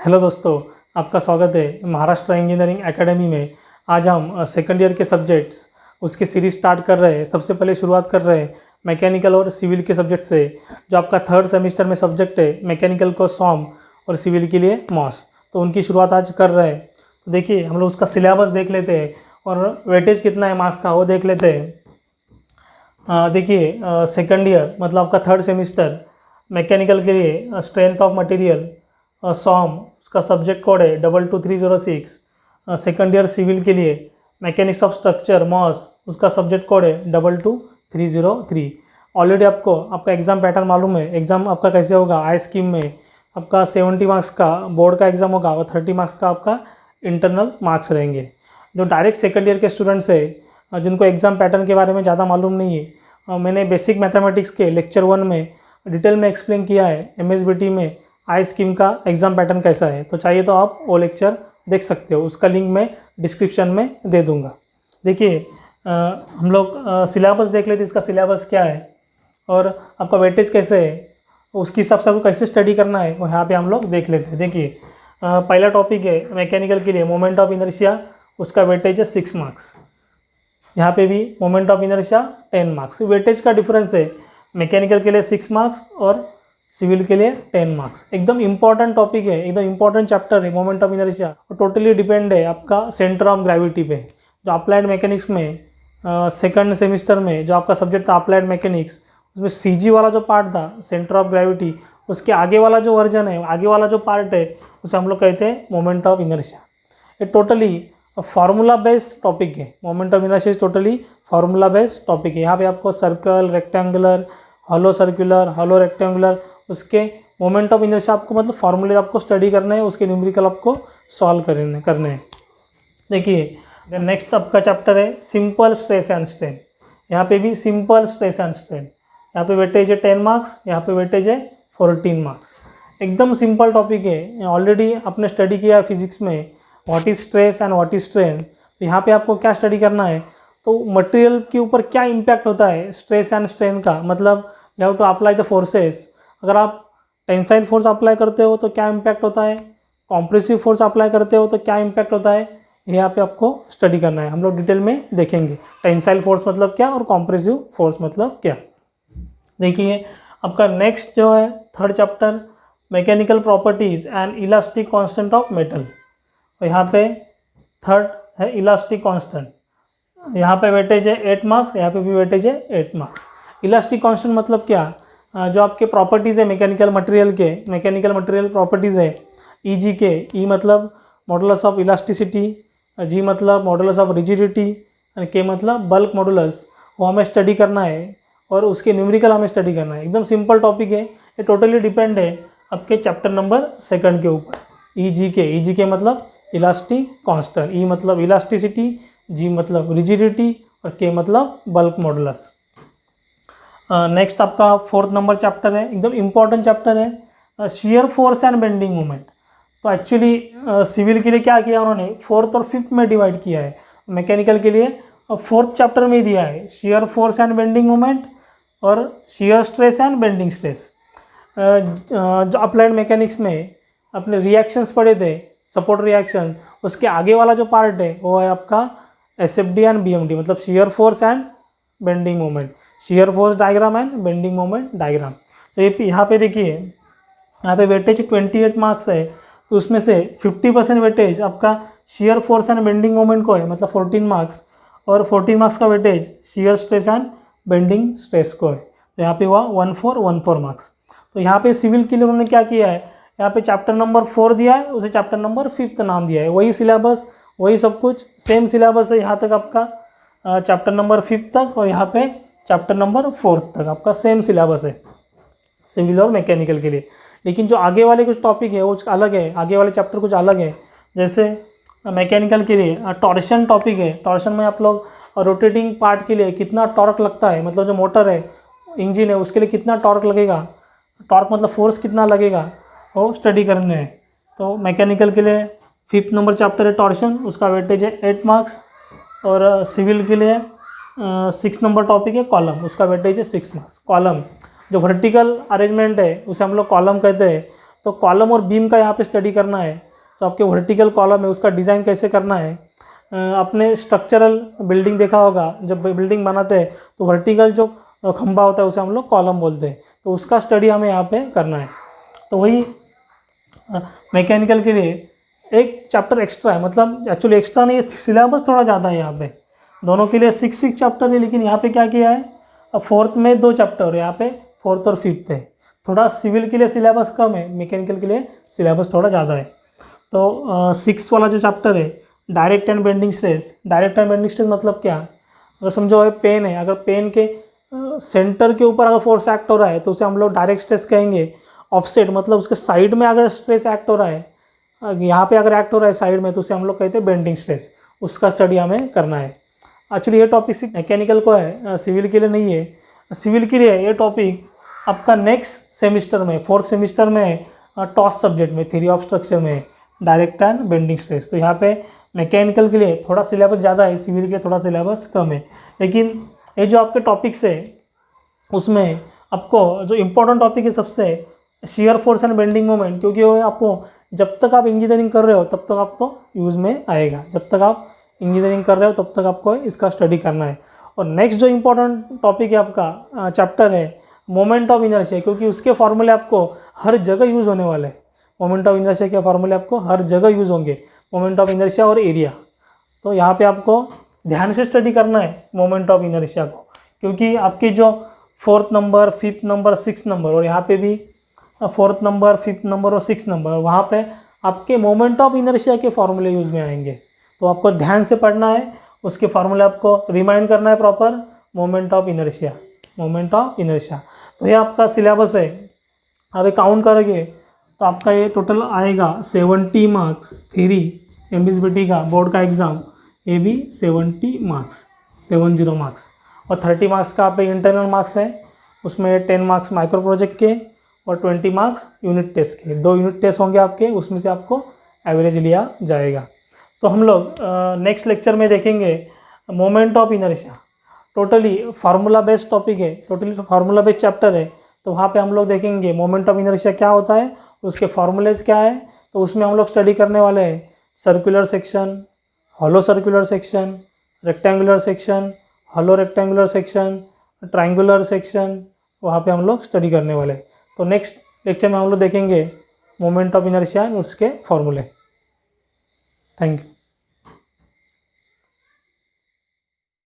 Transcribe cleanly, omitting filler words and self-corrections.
Hello दोस्तों, आपका स्वागत है महाराष्ट्र इंजीनियरिंग एकेडमी में। आज हम सेकंड ईयर के सब्जेक्ट्स उसकी सीरीज स्टार्ट कर रहे हैं। सबसे पहले शुरुआत कर रहे हैं मैकेनिकल और सिविल के सब्जेक्ट से। जो आपका थर्ड सेमेस्टर में सब्जेक्ट है, मैकेनिकल को सॉम और सिविल के लिए मॉस, तो उनकी शुरुआत आज कर रहे हैं। तो देखिए, हम लोग उसका सिलेबस देख लेते हैं और वेटेज कितना है मार्क्स का वो देख लेते हैं। देखिए, सेकंड ईयर मतलब आपका थर्ड सेमेस्टर मैकेनिकल के लिए स्ट्रेंथ ऑफ मटेरियल सॉम उसका सब्जेक्ट कोड है 22306। सेकंड ईयर सिविल के लिए मैकेनिक्स ऑफ स्ट्रक्चर मॉस उसका सब्जेक्ट कोड है 22303। ऑलरेडी आपका एग्ज़ाम पैटर्न मालूम है। एग्ज़ाम आपका कैसे होगा, आई स्कीम में आपका 70 मार्क्स का बोर्ड का एग्ज़ाम होगा और 30 मार्क्स का आपका इंटरनल मार्क्स रहेंगे। जो डायरेक्ट सेकंड ईयर के स्टूडेंट्स है जिनको एग्ज़ाम पैटर्न के बारे में ज़्यादा मालूम नहीं है, मैंने बेसिक मैथमेटिक्स के लेक्चर 1 में डिटेल में एक्सप्लेन किया है MSBT में आई स्कीम का एग्ज़ाम पैटर्न कैसा है। तो चाहिए तो आप वो लेक्चर देख सकते हो, उसका लिंक मैं डिस्क्रिप्शन में दे दूँगा। देखिए, हम लोग सिलेबस देख लेते, इसका सिलेबस क्या है और आपका वेटेज कैसे है, उसके हिसाब से आपको कैसे स्टडी करना है वो यहाँ पे हम लोग देख लेते हैं। देखिए, पहला टॉपिक है मैकेनिकल के लिए मोमेंट ऑफ इनर्शिया, उसका वेटेज है 6 मार्क्स। यहाँ पे भी moment of inertia 10 marks. Weightage का डिफरेंस है, मैकेनिकल के लिए 6 मार्क्स और सिविल के लिए 10 मार्क्स। एकदम इंपॉर्टेंट टॉपिक है, एकदम इंपॉर्टेंट चैप्टर है मोमेंट ऑफ इनर्शिया, और टोटली डिपेंड है आपका सेंटर ऑफ ग्रेविटी पे। जो अप्लाइड मैकेनिक्स में सेकंड सेमेस्टर में जो आपका सब्जेक्ट था अप्लाइड मैकेनिक्स, उसमें CG वाला जो पार्ट था सेंटर ऑफ ग्रेविटी, उसके आगे वाला जो वर्जन है, आगे वाला जो पार्ट है, उसे हम लोग कहते हैं मोमेंट ऑफ इनर्शिया। ये टोटली फार्मूला बेस्ड टॉपिक है। Moment of inertia totally formula based topic है। यहाँ पे आपको circle, rectangular, hollow circular, hollow rectangular, उसके मोमेंट ऑफ इनर्शिया आपको मतलब फार्मूले आपको स्टडी करना है, उसके न्यूमेरिकल आपको सॉल्व करने हैं। देखिए, नेक्स्ट आपका चैप्टर है सिंपल स्ट्रेस एंड स्ट्रेन। यहाँ पे भी सिंपल स्ट्रेस एंड स्ट्रेन, यहाँ पे वेटेज है 10 मार्क्स, यहाँ पे वेटेज है 14 मार्क्स। एकदम सिंपल टॉपिक है। ऑलरेडी आपने स्टडी किया है फिजिक्स में what is stress and what is strain. तो यहाँ पे आपको क्या स्टडी करना है, तो मटेरियल के ऊपर क्या इम्पैक्ट होता है स्ट्रेस एंड स्ट्रेन का, मतलब you have to apply the forces. अगर आप टेंसाइल फोर्स अप्लाई करते हो तो क्या इम्पैक्ट होता है, कॉम्प्रेसिव फोर्स अप्लाई करते हो तो क्या इम्पैक्ट होता है, यहाँ पे आपको स्टडी करना है। हम लोग डिटेल में देखेंगे टेंसाइल फोर्स मतलब क्या और कॉम्प्रेसिव फोर्स मतलब क्या। देखिए, आपका नेक्स्ट जो है third chapter mechanical properties and elastic constant of metal. तो यहाँ पे थर्ड है इलास्टिक कांस्टेंट। यहाँ पे वेटेज है 8 मार्क्स, यहाँ पे भी वेटेज है 8 मार्क्स। इलास्टिक कांस्टेंट मतलब क्या, जो आपके प्रॉपर्टीज़ है मैकेनिकल मटेरियल प्रॉपर्टीज़ है EG के, E मतलब मॉडुलस ऑफ इलास्टिसिटी, G मतलब मॉडुलस ऑफ रिजिडिटी, और K मतलब बल्क मॉडुलस, वो हमें स्टडी करना है और उसके न्यूमेरिकल हमें स्टडी करना है। एकदम सिंपल टॉपिक है, ये टोटली डिपेंड है आपके चैप्टर नंबर 2 के ऊपर। EG के मतलब इलास्टिक कांस्टेंट, E मतलब इलास्टिसिटी, G मतलब रिजिडिटी और K मतलब बल्क मॉडुलस। नेक्स्ट आपका 4th नंबर चैप्टर है, एकदम इंपॉर्टेंट चैप्टर है shear force and bending moment. तो एक्चुअली सिविल के लिए क्या किया उन्होंने, 4th और 5th में डिवाइड किया है। मैकेनिकल के लिए 4th चैप्टर में दिया है shear force and bending moment और shear stress and bending stress. जो अप्लाइड मैकेनिक्स में अपने रिएक्शंस पढ़े थे, सपोर्ट रिएक्शंस, उसके आगे वाला जो पार्ट है वो है आपका SFD एंड BMD, मतलब shear force and bending moment, shear force diagram and bending moment diagram. तो ये यहाँ पे देखिए, यहाँ पे वेटेज 28 मार्क्स है, तो उसमें से 50% वेटेज आपका shear force and bending moment को है, मतलब 14 मार्क्स, और 14 मार्क्स का weightage shear stress and bending stress को है। तो यहाँ पे हुआ 1414 मार्क्स। तो यहाँ पे सिविल के लिए उन्होंने क्या किया है, यहाँ पे चैप्टर नंबर 4 दिया है, उसे चैप्टर नंबर 5 नाम दिया है। वही सिलेबस, वही सब कुछ, सेम सिलेबस है यहाँ तक आपका चैप्टर नंबर 5 तक, और यहाँ पे चैप्टर नंबर 4 तक आपका सेम सिलेबस है सिविल और मैकेनिकल के लिए। लेकिन जो आगे वाले कुछ टॉपिक है वो अलग है, आगे वाले चैप्टर कुछ अलग है। जैसे मैकेनिकल के लिए टॉर्शन टॉपिक है। टॉर्शन में आप लोग रोटेटिंग पार्ट के लिए कितना टॉर्क लगता है, मतलब जो मोटर है, इंजन है, उसके लिए कितना टॉर्क लगेगा, टॉर्क मतलब फोर्स कितना लगेगा, वो स्टडी करने हैं। तो मैकेनिकल के लिए 5th नंबर चैप्टर है टॉर्शन, उसका वेटेज है 8 मार्क्स। और सिविल के लिए 6 नंबर टॉपिक है कॉलम, उसका वेटेज है 6 मार्क्स। कॉलम जो वर्टिकल अरेंजमेंट है उसे हम लोग कॉलम कहते हैं। तो कॉलम और बीम का यहाँ पे स्टडी करना है। तो आपके वर्टिकल कॉलम है उसका डिज़ाइन कैसे करना है। आपने स्ट्रक्चरल बिल्डिंग देखा होगा, जब बिल्डिंग बनाते हैं तो वर्टिकल जो खंभा होता है उसे हम लोग कॉलम बोलते हैं, तो उसका स्टडी हमें यहाँ पे करना है। तो वही मैकेनिकल के लिए एक चैप्टर एक्स्ट्रा है, मतलब एक्चुअली एक्स्ट्रा नहीं है, सिलेबस थोड़ा ज़्यादा है यहाँ पे। दोनों के लिए 6 चैप्टर है, लेकिन यहाँ पे क्या किया है, अब 4th में 2 चैप्टर है, यहाँ पे 4th और 5th है। थोड़ा सिविल के लिए सिलेबस कम है, मैकेनिकल के लिए सिलेबस थोड़ा ज़्यादा है। तो 6th वाला जो चैप्टर है, direct and bending stress. Direct and bending stress मतलब क्या, अगर समझो पेन है, अगर पेन के सेंटर के ऊपर अगर फोर्स एक्ट हो रहा है तो उसे हम लोग डायरेक्ट स्ट्रेस कहेंगे। ऑफसेट मतलब उसके साइड में अगर स्ट्रेस एक्ट हो रहा है, यहाँ पे अगर एक्ट हो रहा है साइड में, तो उसे हम लोग कहते हैं बेंडिंग स्ट्रेस। उसका स्टडी हमें करना है। एक्चुअली ये टॉपिक सिर्फ मैकेनिकल को है, सिविल के लिए नहीं है। सिविल के लिए ये टॉपिक आपका नेक्स्ट सेमिस्टर में 4th सेमिस्टर में टॉस सब्जेक्ट में थ्योरी ऑफ स्ट्रक्चर में डायरेक्ट एंड बेंडिंग स्ट्रेस। तो यहाँ पे मैकेनिकल के लिए थोड़ा सिलेबस ज़्यादा है, सिविल के लिए थोड़ा सिलेबस कम है। लेकिन ये जो आपके टॉपिक्स है उसमें आपको जो इम्पोर्टेंट टॉपिक है सबसे shear force and bending moment, क्योंकि वो आपको जब तक आप इंजीनियरिंग कर रहे हो तब तक आपको यूज़ में आएगा। जब तक आप इंजीनियरिंग कर रहे हो तब तक आपको इसका स्टडी करना है। और नेक्स्ट जो इम्पोर्टेंट टॉपिक है आपका चैप्टर है मोमेंट ऑफ इनर्शिया, क्योंकि उसके फॉर्मूले आपको हर जगह यूज़ होने वाले हैं। मोमेंट ऑफ इनर्शिया के फॉर्मूले आपको हर जगह यूज़ होंगे, मोमेंट ऑफ इनर्शिया और एरिया। तो यहाँ पे आपको ध्यान से स्टडी करना है मोमेंट ऑफ इनर्शिया को, क्योंकि आपकी जो 4th number, 5th number, 6th number और यहाँ पे भी 4th नंबर, 5th नंबर और 6th नंबर, वहाँ पे आपके मोमेंट ऑफ इनर्शिया के फॉर्मूले यूज़ में आएंगे। तो आपको ध्यान से पढ़ना है, उसके फॉर्मूले आपको रिमाइंड करना है proper. Moment of inertia, moment of inertia. तो ये आपका सिलेबस है। अब ये काउंट करोगे तो आपका ये टोटल आएगा 70 मार्क्स थ्योरी एमएसबीटी का बोर्ड का एग्ज़ाम, ये भी 70 मार्क्स, 70 मार्क्स। और 30 मार्क्स का आप इंटरनल मार्क्स है, उसमें 10 मार्क्स माइक्रो प्रोजेक्ट के और 20 मार्क्स यूनिट टेस्ट के। 2 यूनिट टेस्ट होंगे आपके, उसमें से आपको एवरेज लिया जाएगा। तो हम लोग नेक्स्ट लेक्चर में देखेंगे moment of inertia. Totally formula based topic है, टोटली फार्मूला बेस्ड चैप्टर है। तो वहाँ पे हम लोग देखेंगे मोमेंट ऑफ इनर्शिया क्या होता है, उसके फार्मूलेज क्या है। तो उसमें हम लोग स्टडी करने वाले हैं circular section, hollow circular section, rectangular section, hollow rectangular section, triangular section, वहाँ पे हम लोग स्टडी करने वाले हैं। तो नेक्स्ट लेक्चर में हम लोग देखेंगे मोमेंट ऑफ इनर्शिया और उसके फॉर्मूले। Thank you.